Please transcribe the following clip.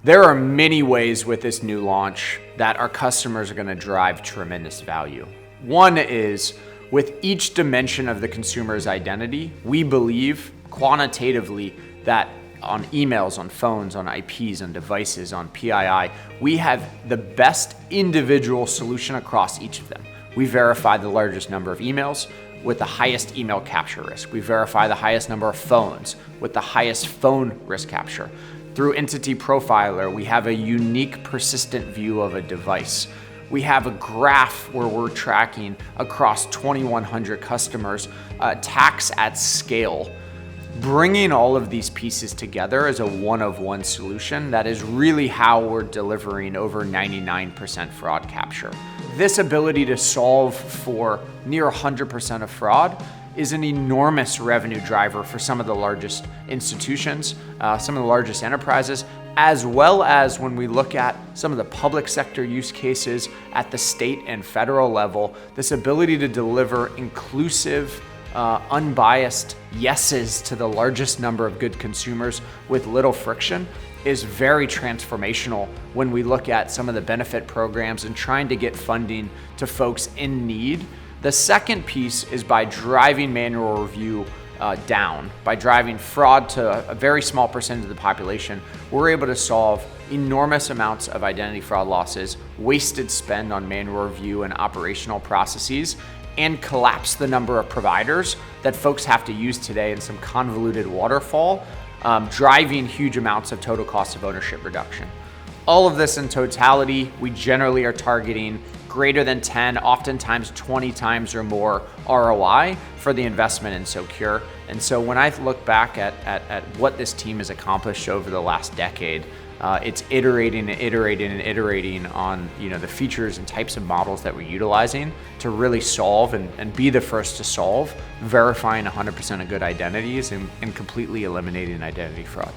There are many ways with this new launch that our customers are going to drive tremendous value. One is with each dimension of the consumer's identity, we believe quantitatively that on emails, on phones, on IPs, on devices, on PII, we have the best individual solution across each of them. We verify the largest number of emails with the highest email capture risk. We verify the highest number of phones with the highest phone risk capture. Through Entity Profiler, we have a unique persistent view of a device. We have a graph where we're tracking across 2,100 customers, attacks at scale. Bringing all of these pieces together as a one-of-one solution, that is really how we're delivering over 99% fraud capture. This ability to solve for near 100% of fraud is an enormous revenue driver for some of the largest institutions, some of the largest enterprises, as well as when we look at some of the public sector use cases at the state and federal level. This ability to deliver inclusive, unbiased yeses to the largest number of good consumers with little friction is very transformational when we look at some of the benefit programs and trying to get funding to folks in need. The second piece is by driving manual review down, by driving fraud to a very small percentage of the population. We're able to solve enormous amounts of identity fraud losses, wasted spend on manual review and operational processes, and collapse the number of providers that folks have to use today in some convoluted waterfall, driving huge amounts of total cost of ownership reduction. All of this in totality, we generally are targeting greater than 10, oftentimes 20 times or more ROI for the investment in Socure. And so when I look back at what this team has accomplished over the last decade, it's iterating and iterating and iterating on the features and types of models that we're utilizing to really solve and be the first to solve verifying 100% of good identities and completely eliminating identity fraud.